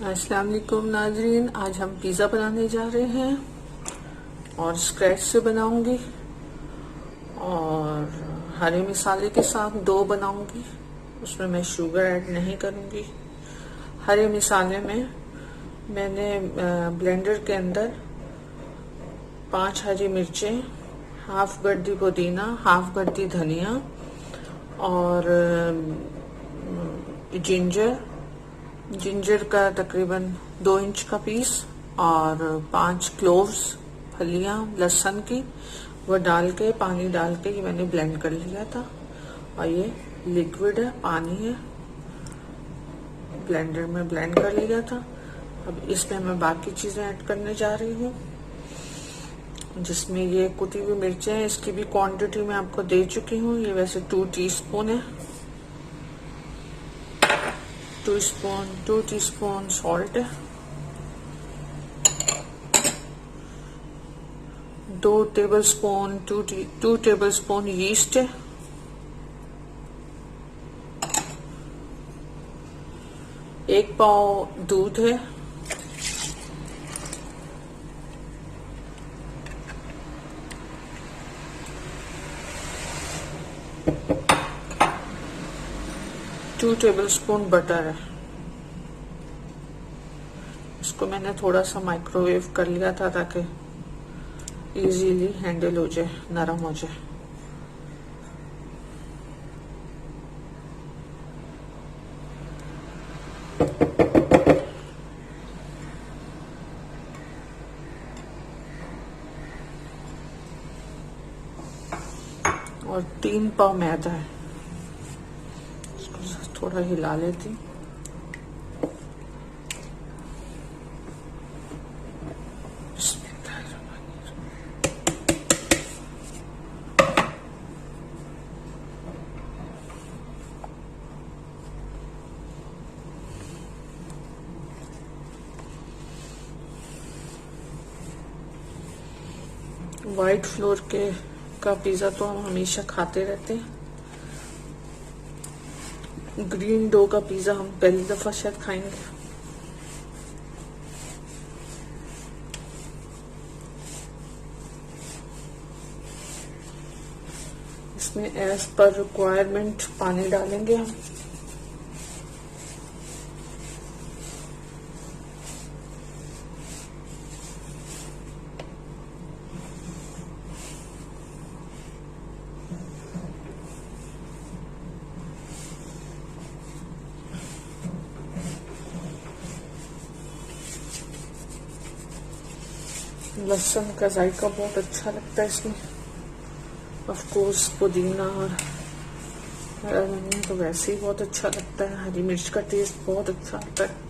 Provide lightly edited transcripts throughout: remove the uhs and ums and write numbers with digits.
अस्सलाम वालेकुम नाजरीन, आज हम पिज़्ज़ा बनाने जा रहे हैं और स्क्रैच से बनाऊंगी और हरे मसाले के साथ डो बनाऊंगी। उसमें मैं शुगर ऐड नहीं करूंगी। हरे मसाले में मैंने ब्लेंडर के अंदर 5 हरी मिर्चें, हाफ गड्डी पुदीना, हाफ गड्डी धनिया और जिंजर का तकरीबन 2 इंच का पीस और 5 क्लोव्स फलियां लहसुन की, वो डाल के पानी डाल के ये मैंने ब्लेंड कर लिया था। और ये लिक्विड है, पानी है, ब्लेंडर में ब्लेंड कर लिया था। अब इसमें मैं बाकी चीजें ऐड करने जा रही हूँ, जिसमें ये कुटी हुई मिर्चें हैं। इसकी भी क्वांटिटी मैं आपको दे चुकी हूँ। ये वैसे 2 टीस्पून है। 2 टीस्पून सॉल्ट है, 2 टेबलस्पून यीस्ट है, 1 पाव दूध है, 2 टेबलस्पून बटर है। इसको मैंने थोड़ा सा माइक्रोवेव कर लिया था ताकि इजीली हैंडल हो जाए, नरम हो जाए। और 3 पाव मैदा है। इसको थोड़ा हिला लेती हूँ। व्हाइट फ्लोर का पिज्जा तो हम हमेशा खाते रहते हैं। ग्रीन डो का पिज्जा हम पहली दफा शायद खाएंगे। इसमें एज पर रिक्वायरमेंट पानी डालेंगे हम। लहसुन का जायका बहुत अच्छा लगता है इसमें। ऑफ कोर्स पुदीना और हरा धनिया तो वैसे ही बहुत अच्छा लगता है। हरी मिर्च का टेस्ट बहुत अच्छा आता है।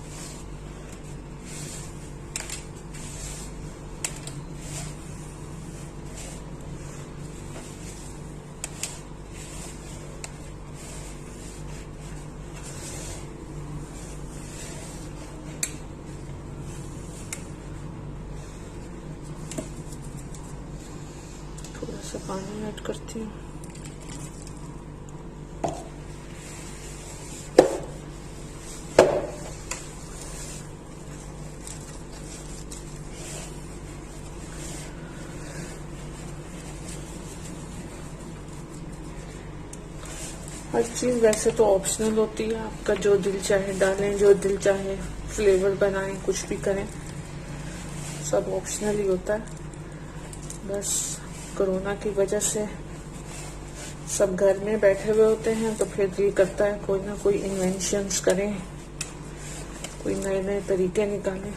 थोड़ा सा पानी ऐड करती हूँ। हर चीज वैसे तो ऑप्शनल होती है, आपका जो दिल चाहे डालें, जो दिल चाहे फ्लेवर बनाएं, कुछ भी करें, सब ऑप्शनल ही होता है। बस कोरोना की वजह से सब घर में बैठे हुए होते हैं, तो फिर दिल करता है कोई ना कोई इन्वेंशंस करें, कोई नए नए तरीके निकालें।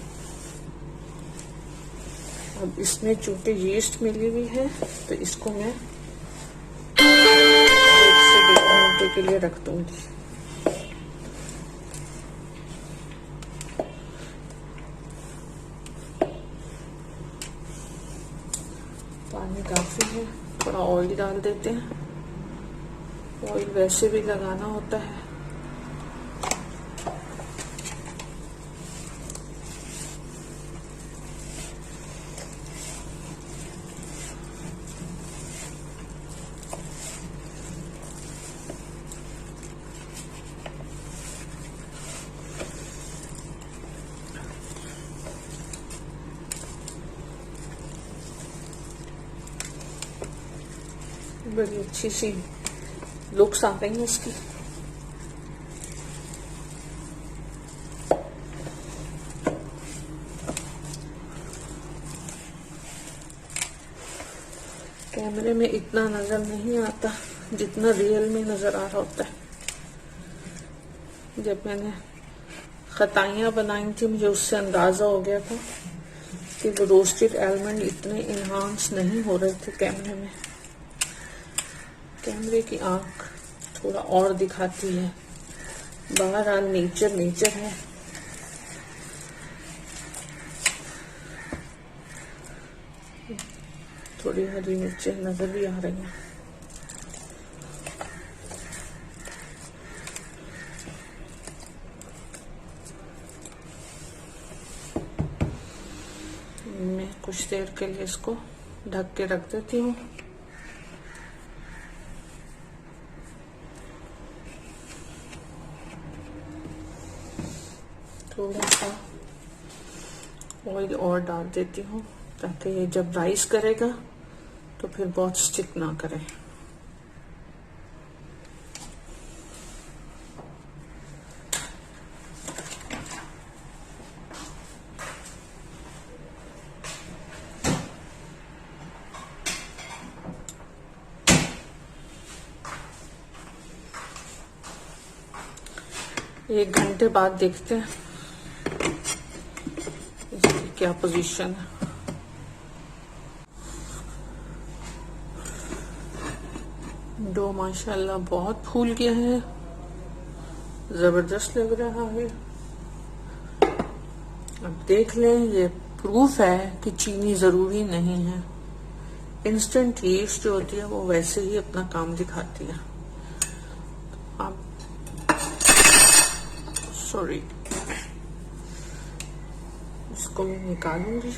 अब इसमें चूंकि यीस्ट मिली हुई है तो इसको मैं 1 से 1.5 घंटे के लिए रख दूंगी। पानी काफी है, थोड़ा ऑयल डाल देते हैं। ऑयल वैसे भी लगाना होता है। बड़ी अच्छी सी लुक्स आ रही है इसकी। कैमरे में इतना नजर नहीं आता जितना रियल में नजर आ रहा होता है। जब मैंने खताइयाँ बनाई थी मुझे उससे अंदाजा हो गया था कि वो रोस्टेड आलमंड इतने इन्हांस नहीं हो रहे थे कैमरे में। कैमरे की आंख थोड़ा और दिखाती है। बहरहाल नेचर नेचर है। थोड़ी हरी मिर्चें नजर भी आ रही हैं। मैं कुछ देर के लिए इसको ढक के रख देती हूँ। थोड़ा सा ऑयल और डाल देती हूँ ताकि ये जब राइस करेगा तो फिर बहुत स्टिक ना करे। एक घंटे बाद देखते हैं इसकी क्या पोजीशन है। डो माशाल्लाह बहुत फूल गया है, जबरदस्त लग रहा है। अब देख लें, ये प्रूफ है कि चीनी जरूरी नहीं है। इंस्टेंट ईस्ट जो होती है वो वैसे ही अपना काम दिखाती है। अब सॉरी, इसको मैं निकालूंगी।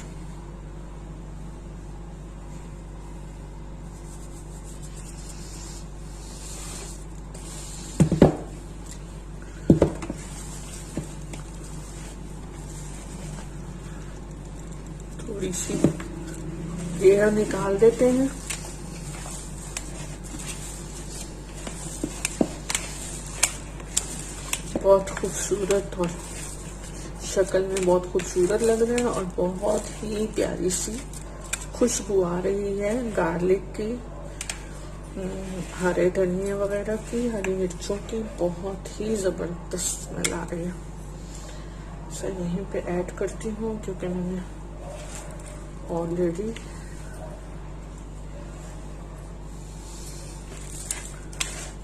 थोड़ी सी एयर निकाल देते हैं। बहुत खूबसूरत और शक्ल में बहुत खूबसूरत लग रहे हैं और बहुत ही प्यारी सी खुशबू आ रही है गार्लिक की, हरे धनिया वगैरह की, हरी मिर्चों की। बहुत ही जबरदस्त स्मेल आ रही है। सर यहीं पे ऐड करती हूँ क्योंकि मैंने ऑलरेडी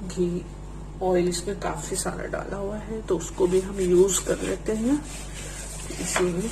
घी ऑयल इसमें काफी सारा डाला हुआ है, तो उसको भी हम यूज कर लेते हैं इसी में।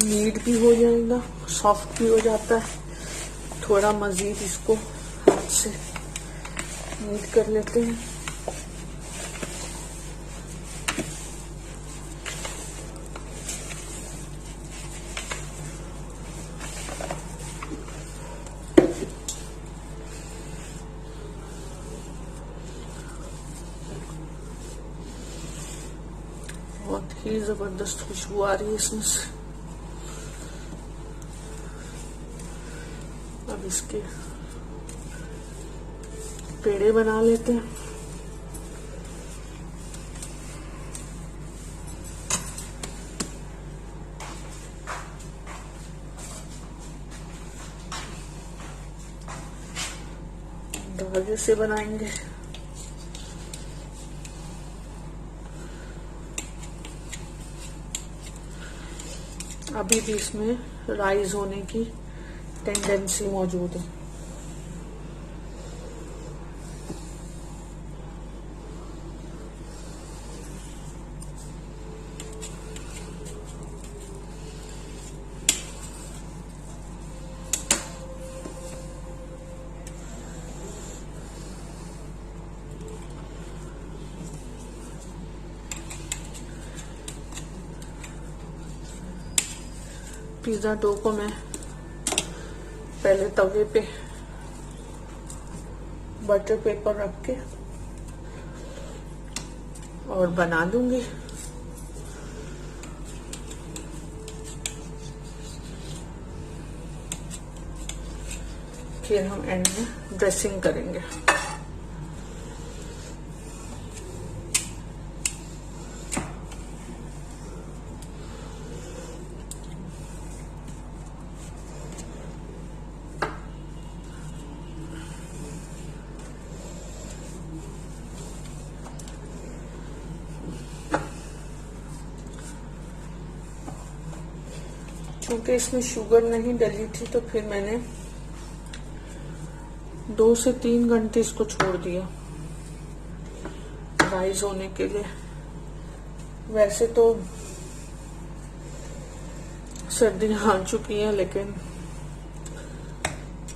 नीट भी हो जाएगा, सॉफ्ट भी हो जाता है। थोड़ा मजीद इसको हाथ से नीट कर लेते हैं। बहुत ही जबरदस्त खुशबू आ रही है इसमें से। अब इसके पेड़े बना लेते हैं। धागे से बनाएंगे। अभी भी इसमें राइज होने की टेंडेंसी मौजूद है। पिज़्ज़ा डो को मैं पहले तवे पे बटर पेपर रख के और बना लूंगी। फिर हम एंड में ड्रेसिंग करेंगे। क्योंकि इसमें शुगर नहीं डली थी तो फिर मैंने 2 से 3 घंटे इसको छोड़ दिया राइज होने के लिए। वैसे तो सर्दियां आ चुकी हैं, लेकिन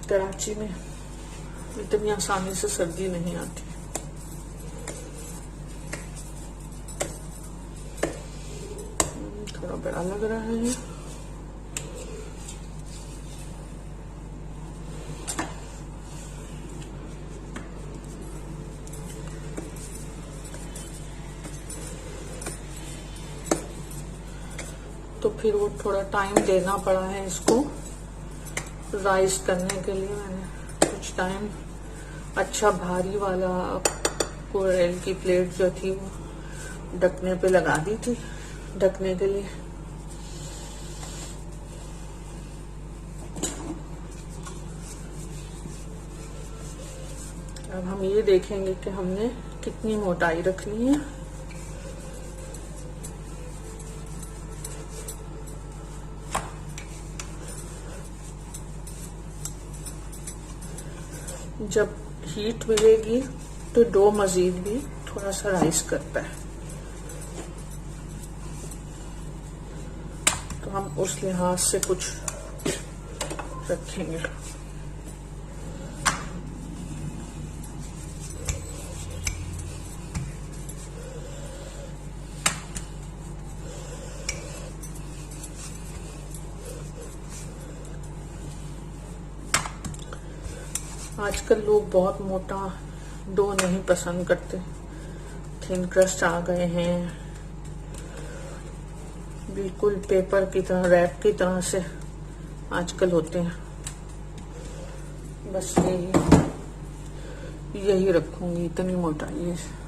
कराची में इतनी आसानी से सर्दी नहीं आती। थोड़ा बड़ा लग रहा है। तो फिर वो थोड़ा टाइम देना पड़ा है इसको राइस करने के लिए। मैंने कुछ टाइम अच्छा भारी वाला कोयल की प्लेट जो थी वो ढकने पे लगा दी थी, ढकने के लिए। अब हम ये देखेंगे कि हमने कितनी मोटाई रखनी है। जब हीट मिलेगी तो डो मजीद भी थोड़ा सा राइस करता है, तो हम उस लिहाज से कुछ रखेंगे। आजकल लोग बहुत मोटा डो नहीं पसंद करते, थिन क्रस्ट आ गए हैं, बिल्कुल पेपर की तरह, रैप की तरह से आजकल होते हैं। बस यही रखूंगी, इतनी मोटाई है।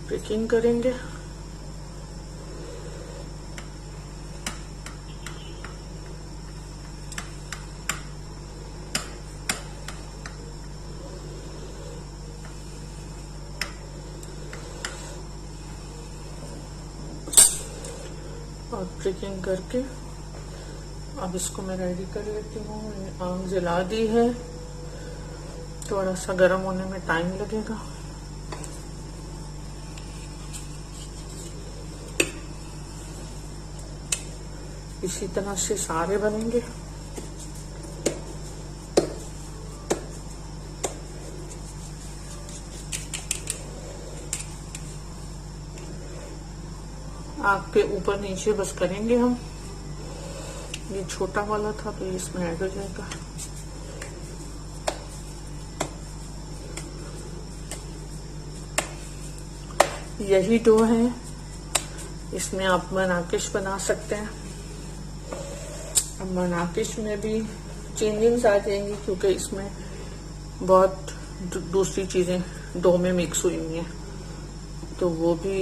बेकिंग करेंगे। और बेकिंग करके अब इसको मैं रेडी कर लेती हूँ। आग जला दी है, थोड़ा सा गर्म होने में टाइम लगेगा। इसी तरह से सारे बनेंगे। आग के ऊपर नीचे बस करेंगे हम। ये छोटा वाला था तो इसमें ऐड हो जाएगा। यही डो है, इसमें आप मनाकिश बना सकते हैं। अब मनाकिश में भी चेंजिंग्स आ जाएंगी क्योंकि इसमें बहुत दूसरी चीजें डो में मिक्स हुई हुई हैं, तो वो भी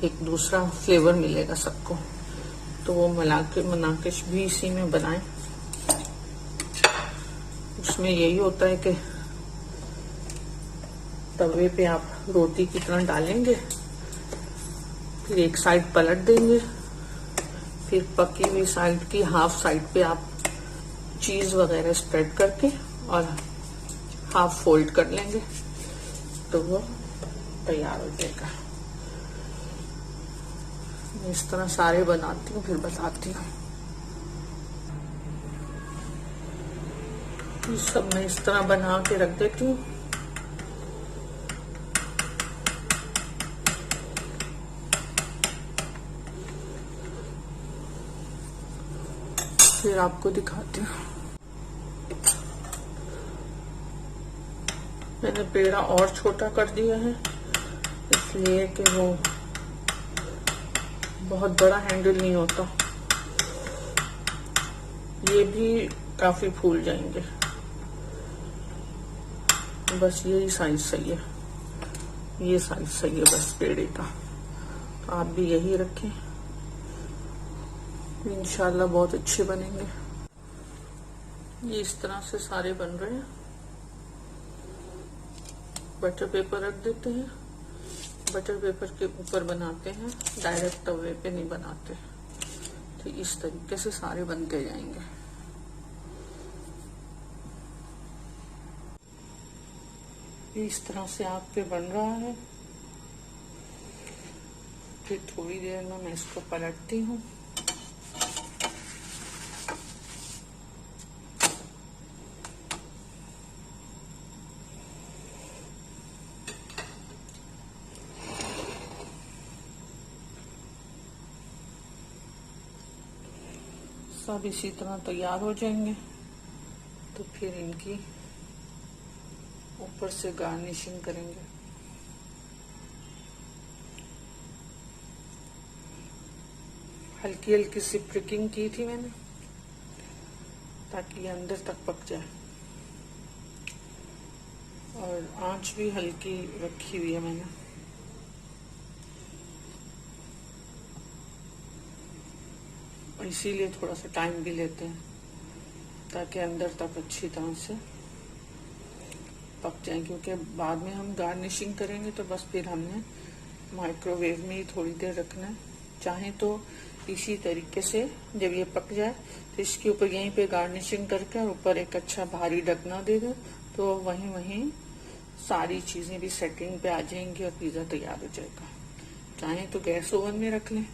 एक दूसरा फ्लेवर मिलेगा सबको। तो वो मनाकिश भी इसी में बनाएं। उसमें यही होता है कि तवे पे आप रोटी की तरह डालेंगे, फिर एक साइड पलट देंगे, फिर पकी हुई साइड की हाफ साइड पे आप चीज वगैरह स्प्रेड करके और हाफ फोल्ड कर लेंगे तो वो तैयार हो जाएगा। मैं इस तरह सारे बनाती हूँ, फिर बताती हूँ। ये सब मैं इस तरह बना के रख देती हूँ। फिर आपको दिखाती हूँ। मैंने पेड़ा और छोटा कर दिया है, इसलिए कि वो बहुत बड़ा हैंडल नहीं होता। ये भी काफी फूल जाएंगे। बस यही साइज सही है, ये साइज सही है बस पेड़े का। तो आप भी यही रखें, इंशाल्लाह बहुत अच्छे बनेंगे। ये इस तरह से सारे बन रहे हैं। बटर पेपर रख देते हैं, बटर पेपर के ऊपर बनाते हैं, डायरेक्ट तवे पे नहीं बनाते। तो इस तरीके से सारे बनते जाएंगे। ये इस तरह से आप पे बन रहा है। फिर थोड़ी देर में मैं इसको पलटती हूँ। सब इसी तरह तैयार हो जाएंगे। तो फिर इनकी ऊपर से गार्निशिंग करेंगे। हल्की हल्की सी प्रिकिंग की थी मैंने, ताकि ये अंदर तक पक जाए। और आंच भी हल्की रखी हुई है मैंने। इसीलिए थोड़ा सा टाइम भी लेते हैं, ताकि अंदर तक अच्छी तरह से पक जाए। क्योंकि बाद में हम गार्निशिंग करेंगे तो बस फिर हमने माइक्रोवेव में ही थोड़ी देर रखना है। चाहे तो इसी तरीके से जब ये पक जाए तो इसके ऊपर यहीं पे गार्निशिंग करके और ऊपर एक अच्छा भारी ढकना दे दो, तो वहीं सारी चीजें भी सेटिंग पे आ जाएंगी और पिज्जा तैयार हो जाएगा। चाहे तो गैस ओवन में रख लें,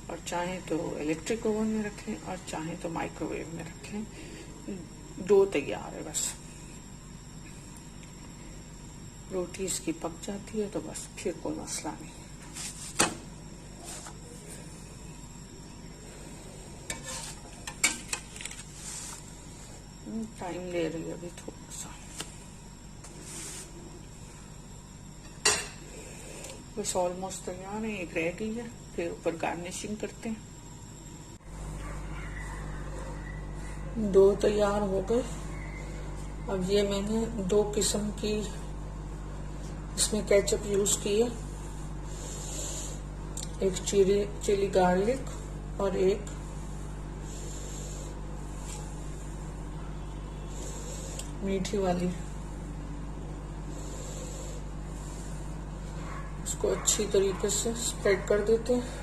और चाहे तो इलेक्ट्रिक ओवन में रख लें, और चाहे तो माइक्रोवेव में रख लें। डो तैयार है बस। रोटी इसकी पक जाती है तो बस फिर कोई मसला नहीं। टाइम ले रही है अभी थोड़ा सा। बस ऑलमोस्ट तैयार है, एक रह गई है। फिर ऊपर गार्निशिंग करते हैं। दो तैयार हो गए। अब ये मैंने 2 किस्म की इसमें केचप यूज की है। एक चिली गार्लिक और एक मीठी वाली। इसको अच्छी तरीके से स्प्रेड कर देते हैं।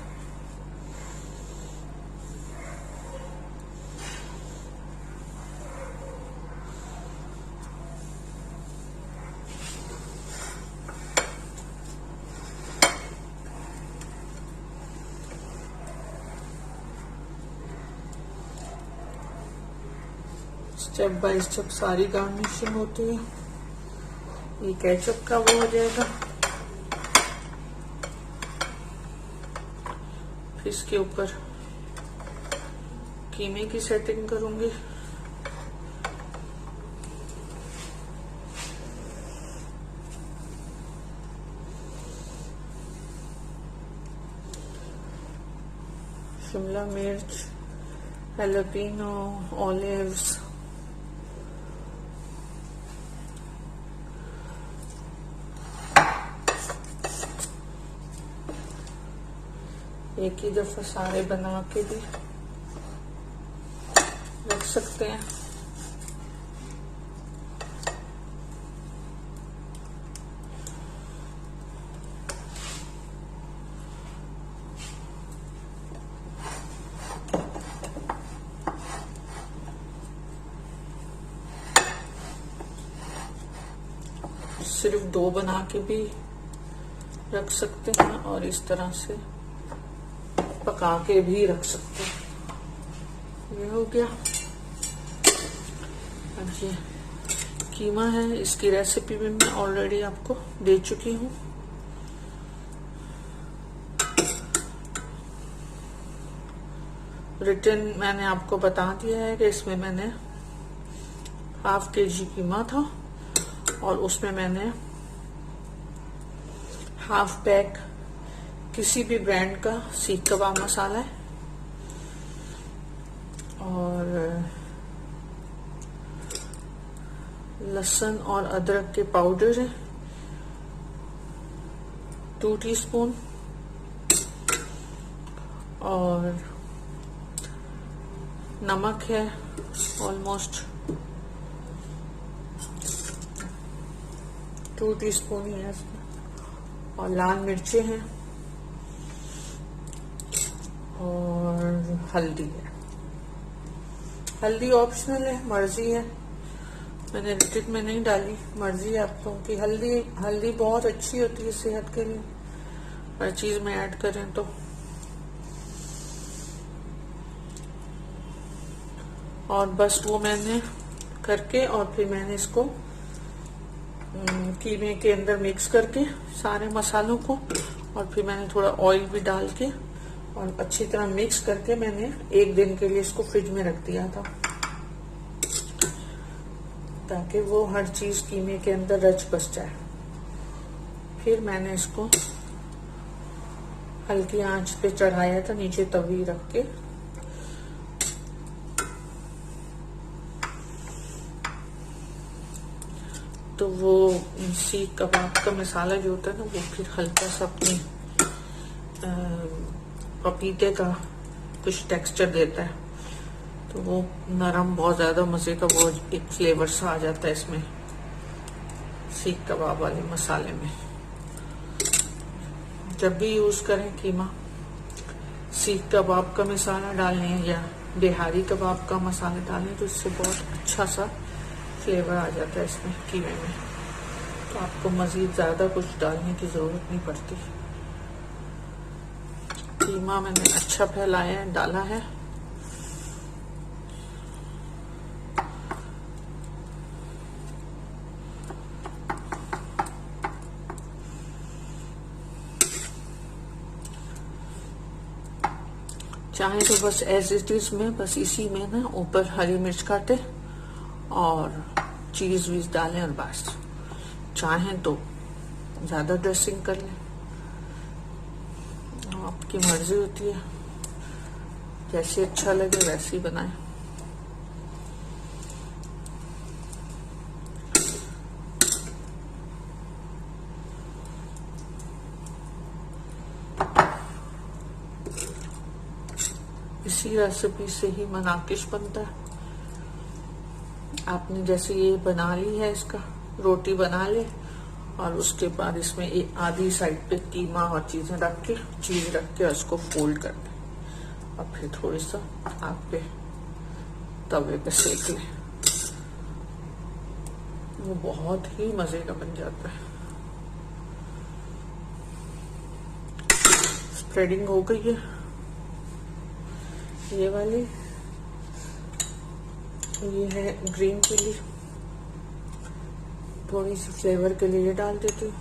स्टेप बाय स्टेप सारी गार्निशिंग होती है। ये केचप का वो हो जाएगा। फिर इसके ऊपर कीमे की सेटिंग करूंगी। शिमला मिर्च, हैलोपिनो, ऑलिव्स, एक ही दफा सारे बना के भी रख सकते हैं। सिर्फ 2 बना के भी रख सकते हैं और इस तरह से पका के भी रख सकते हैं। ये हो गया। अब ये कीमा है, इसकी रेसिपी भी मैं ऑलरेडी आपको दे चुकी हूँ। रिटर्न मैंने आपको बता दिया है कि इसमें मैंने ½ kg कीमा था और उसमें मैंने ½ पैक किसी भी ब्रांड का सीख कबाब मसाला है और लहसुन और अदरक के पाउडर है 2 टीस्पून और नमक है ऑलमोस्ट 2 टीस्पून ही है इसमें और लाल मिर्चें हैं और हल्दी है। हल्दी ऑप्शनल है, मर्जी है, मैंने रिटेल में नहीं डाली, मर्जी है आपको कि हल्दी बहुत अच्छी होती है सेहत के लिए, हर चीज में ऐड करें तो। और बस वो मैंने करके और फिर मैंने इसको कीमे के अंदर मिक्स करके सारे मसालों को और फिर मैंने थोड़ा ऑयल भी डाल के और अच्छी तरह मिक्स करके मैंने 1 दिन के लिए इसको फ्रिज में रख दिया था ताकि वो हर चीज कीमे के अंदर रच बस जाए। फिर मैंने इसको हल्की आंच पे चढ़ाया था, नीचे तवी रख के। तो वो सीख कबाब का मसाला जो होता है ना, वो फिर हल्का सा अपनी पपीते का कुछ टेक्सचर देता है, तो वो नरम बहुत ज्यादा मजे का वो एक फ्लेवर सा आ जाता है इसमें सीख कबाब वाले मसाले में। जब भी यूज करें कीमा, सीख कबाब का मसाला डालें या बिहारी कबाब का मसाला डालें तो इससे बहुत अच्छा सा फ्लेवर आ जाता है इसमें कीमे में, तो आपको मजीद ज्यादा कुछ डालने की जरूरत नहीं पड़ती। कीमा मैंने अच्छा फैलाया है, डाला है। चाहे तो बस एज इट इज में बस इसी में ना ऊपर हरी मिर्च काटे और चीज वीज डालें और बस। चाहें तो ज्यादा ड्रेसिंग कर लें, आपकी मर्जी होती है, जैसे अच्छा लगे वैसे ही बनाएं। इसी रेसिपी से ही मनाकिश बनता है। आपने जैसे ये बना ली है, इसका रोटी बना ले और उसके बाद इसमें एक आधी साइड पे कीमा और चीजें रख के चीज रख के उसको फोल्ड कर दें और फिर थोड़ी सा आप पे तवे पे सेक लें, वो बहुत ही मजे का बन जाता है। स्प्रेडिंग हो गई है ये वाली, ये है ग्रीन चिली, थोड़ी सी फ्लेवर के लिए डाल देती हूँ।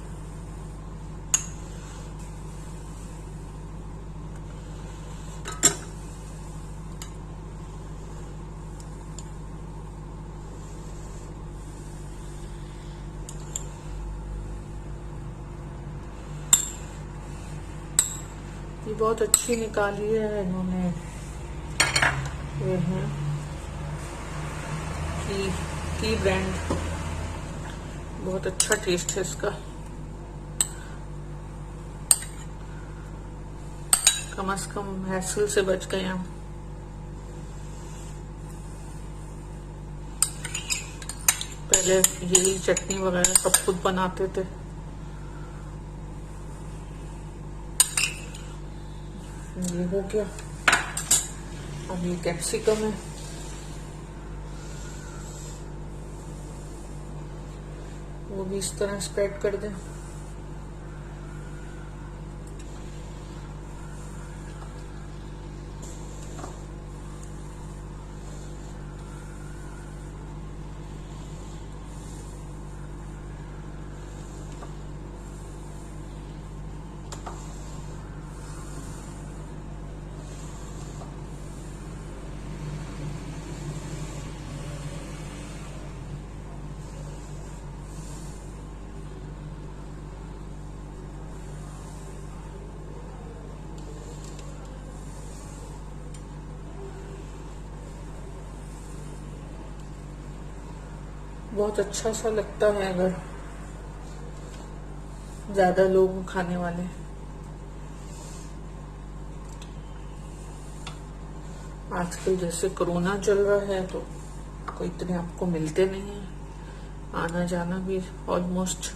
ये बहुत अच्छी निकाली है इन्होंने, ये है की ब्रांड, बहुत अच्छा टेस्ट है इसका। कम से कम हैसल से बच गए हम। पहले यही चटनी वगैरह सब खुद बनाते थे। ये हो गया। अब ये कैप्सिकम है, वो भी इस तरह स्प्रेड कर दें। बहुत अच्छा सा लगता है अगर ज्यादा लोग खाने वाले। आजकल जैसे कोरोना चल रहा है तो कोई इतने आपको मिलते नहीं है, आना जाना भी ऑलमोस्ट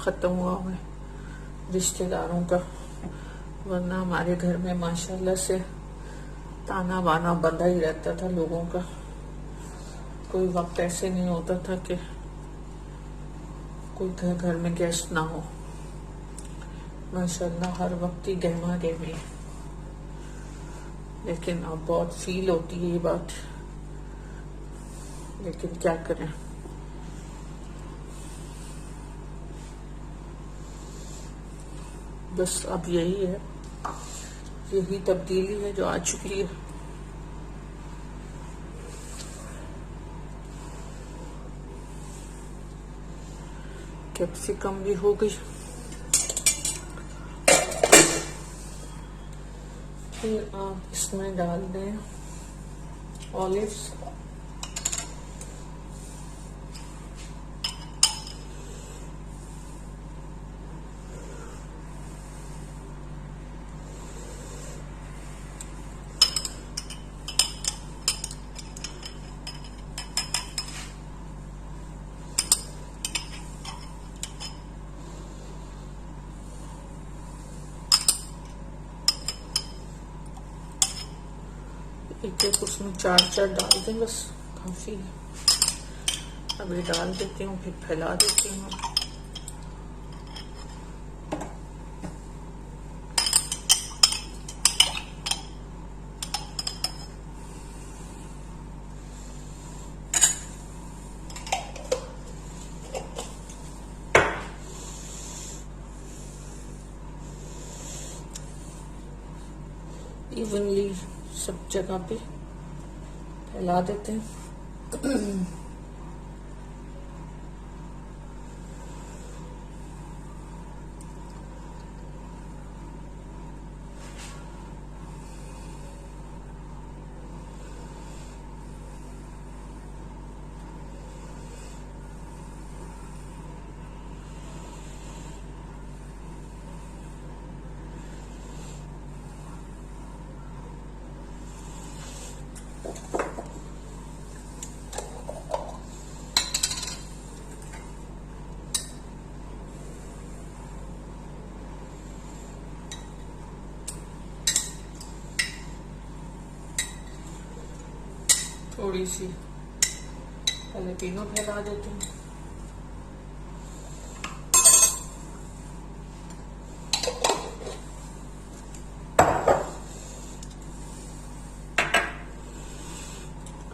खत्म हुआ है रिश्तेदारों का। वरना हमारे घर में माशाल्लाह से ताना बाना बंधा ही रहता था लोगों का। कोई वक्त ऐसे नहीं होता था कि कोई घर में गेस्ट ना हो। माशाल्लाह हर वक्त ही गहमा गहमी। लेकिन अब बहुत फील होती है ये बात, लेकिन क्या करें। बस अब यही है, यही तब्दीली है जो आ चुकी है। कैप्सिकम भी हो गई। फिर आप इसमें डाल दें ऑलिव्स। एक एक उसमें चार चार डाल दें, बस काफी है। अभी डाल देती हूँ, फिर फैला देती हूँ। इवनली सब जगह पे फैला देते हैं। थोड़ी सी पहले तीनों फैला देती हूँ।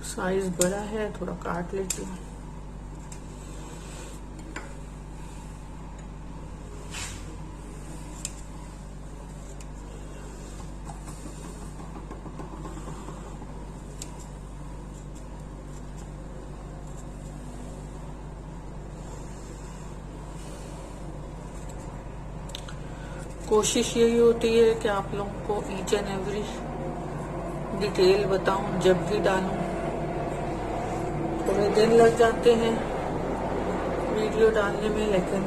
साइज बड़ा है, थोड़ा काट लेती हूँ। कोशिश यही होती है कि आप लोगों को ईच एंड एवरी डिटेल बताऊं जब भी डालूं। थोड़े दिन लग जाते हैं वीडियो डालने में, लेकिन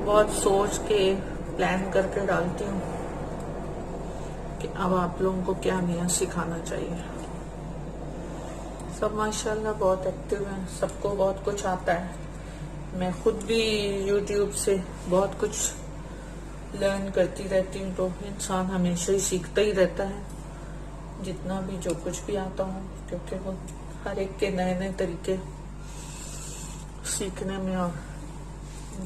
बहुत सोच के प्लान करके डालती हूँ कि अब आप लोगों को क्या नया सिखाना चाहिए। सब माशाल्लाह बहुत एक्टिव हैं, सबको बहुत कुछ आता है। मैं खुद भी यूट्यूब से बहुत कुछ लर्न करती रहती हूँ, तो इंसान हमेशा ही सीखता ही रहता है जितना भी जो कुछ भी आता हूँ, क्योंकि वो हर एक के नए नए तरीके सीखने में और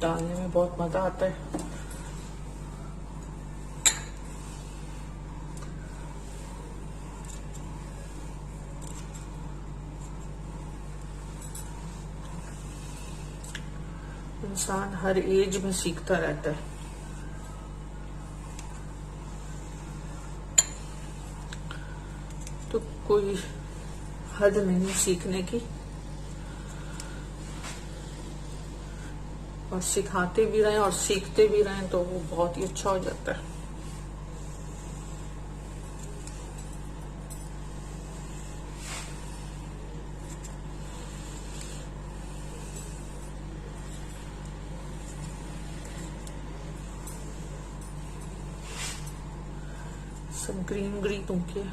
डालने में बहुत मजा आता है। इंसान हर एज में सीखता रहता है। तो कोई हद नहीं सीखने की, और सिखाते भी रहें और सीखते भी रहें तो वो बहुत ही अच्छा हो जाता है। सब ग्रीन ग्रीन होके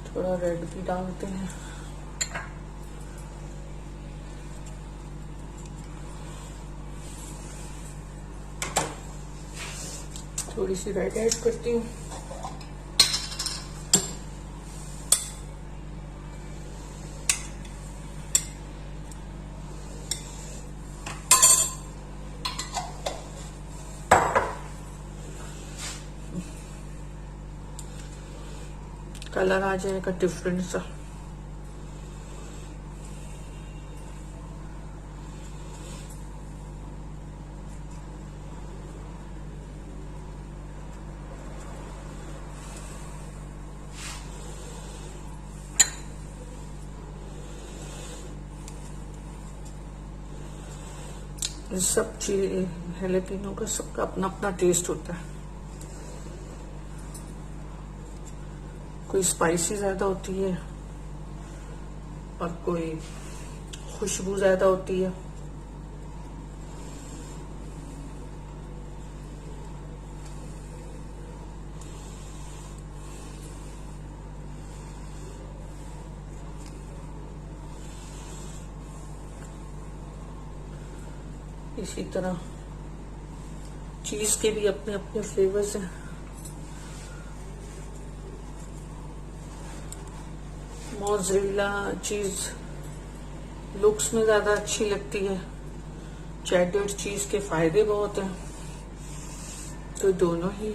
थोड़ा रेड भी डालते हैं। थोड़ी सी रेड ऐड करती हूँ। कलर आ जाएगा डिफरेंट सा। सब चीज हैलेपिनो का सबका अपना अपना टेस्ट होता है। कोई स्पाइसी ज्यादा होती है और कोई खुशबू ज्यादा होती है। इसी तरह चीज के भी अपने अपने फ्लेवर्स हैं। मोज़रेला चीज लुक्स में ज्यादा अच्छी लगती है, चेडर चीज के फायदे बहुत हैं, तो दोनों ही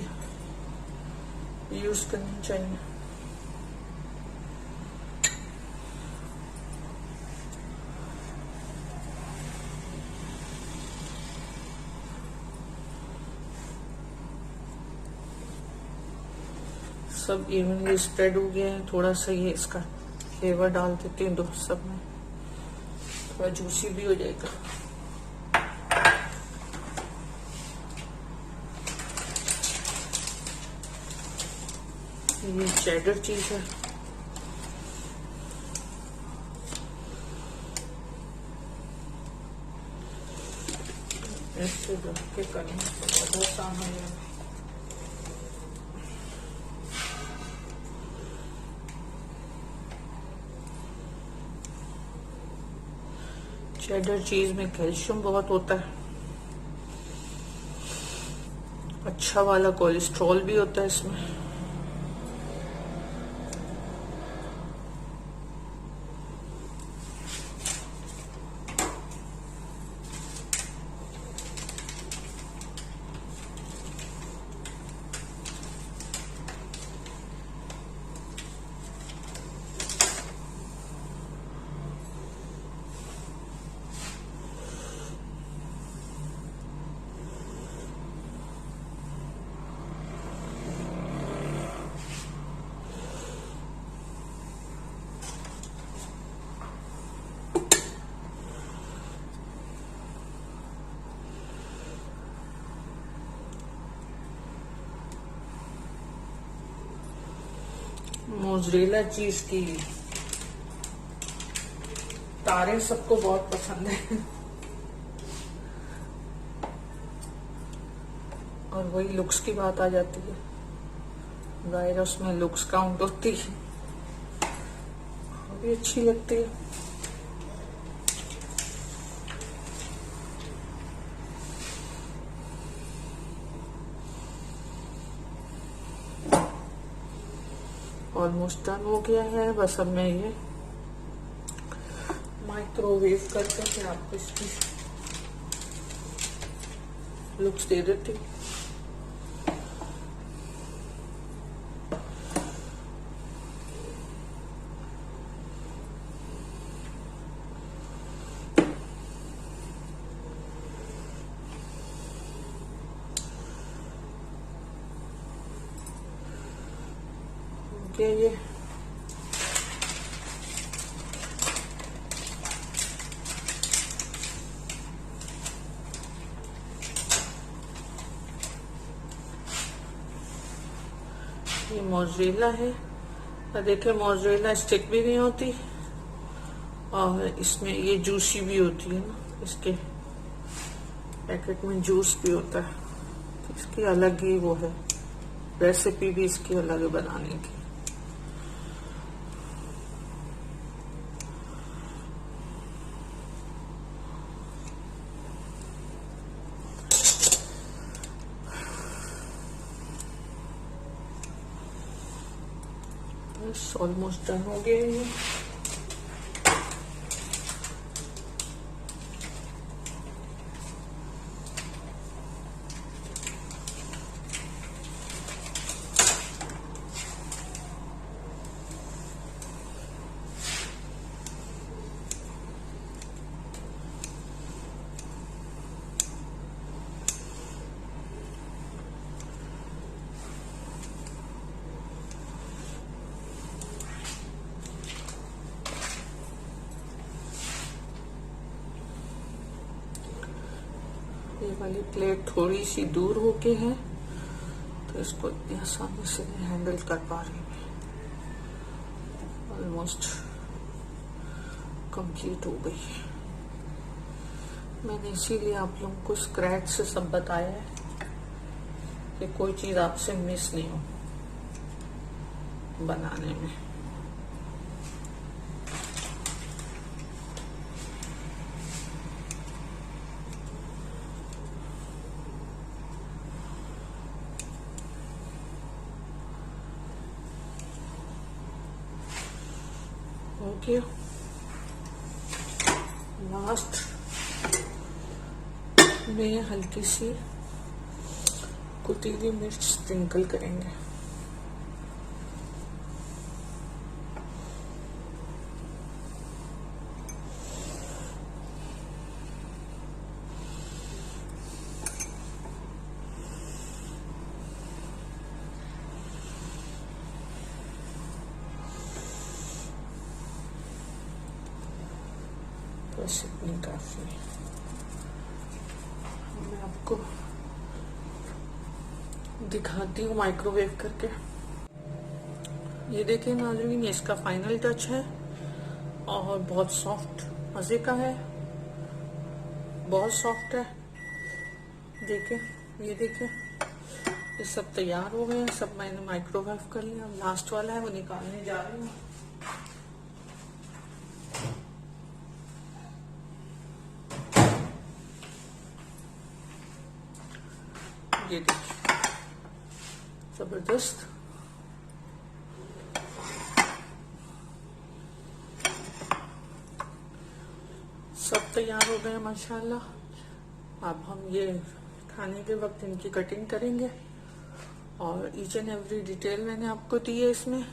यूज करनी चाहिए। सब इवनली स्प्रेड हो गया है। थोड़ा सा ये इसका फ्लेवर डाल देती हूँ, सब में थोड़ा जूसी भी हो जाएगा। ये चेडर चीज है। इससे रख के करने से बहुत आसान हो जाएगा। चेडर चीज में कैल्शियम बहुत होता है, अच्छा वाला कोलेस्ट्रॉल भी होता है इसमें। मोज़रेला चीज की तारे सबको बहुत पसंद है और वही लुक्स की बात आ जाती है, जाहिर उसमें लुक्स काउंट होती है, वो भी अच्छी लगती है। ऑलमोस्ट डन हो गया है। बस अब मैं ये माइक्रोवेव करके फिर आपको इसकी लुक्स दे देती हूँ। ये मोज़रेला है। देखिए मोज़रेला स्टिक भी नहीं होती और इसमें ये जूसी भी होती है ना, इसके पैकेट में जूस भी होता है। इसकी अलग ही वो है, रेसिपी भी इसकी अलग है बनाने की। बस ऑलमोस्ट डन हो गया ये। ये वाली प्लेट थोड़ी सी दूर होके है तो इसको इतनी आसानी से नहीं हैंडल कर पा रही मैं। ऑलमोस्ट कंप्लीट हो गई। मैंने इसीलिए आप लोगों को स्क्रैच से सब बताया है कि कोई चीज आपसे मिस नहीं हो बनाने में। ओके, लास्ट में हल्की सी कुटी हुई मिर्च स्प्रिंकल करेंगे। बस इतनी काफी है। मैं आपको दिखाती हूँ माइक्रोवेव करके। ये देखिए नाज़रीन, ये इसका फाइनल टच है और बहुत सॉफ्ट मजे का है, बहुत सॉफ्ट है। देखिए, ये देखिए, ये सब तैयार हो गए हैं, सब मैंने माइक्रोवेव कर लिया। लास्ट वाला है वो निकालने जा रही हूँ। ये देखिए, जबरदस्त। सब तैयार हो गए माशाल्लाह। अब हम ये खाने के वक्त इनकी कटिंग करेंगे और ईच एंड एवरी डिटेल मैंने आपको दी है इसमें।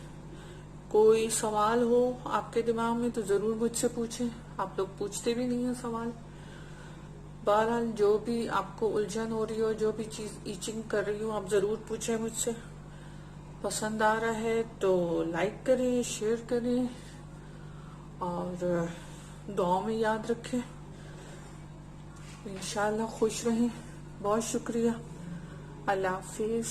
कोई सवाल हो आपके दिमाग में तो जरूर मुझसे पूछें, आप लोग पूछते भी नहीं है सवाल। बहरहाल जो भी आपको उलझन हो रही हो, जो भी चीज ईचिंग कर रही हो, आप जरूर पूछें मुझसे। पसंद आ रहा है तो लाइक करें, शेयर करें और दुआ में याद रखें। इंशाल्लाह खुश रहें। बहुत शुक्रिया। अल्लाह हाफिज।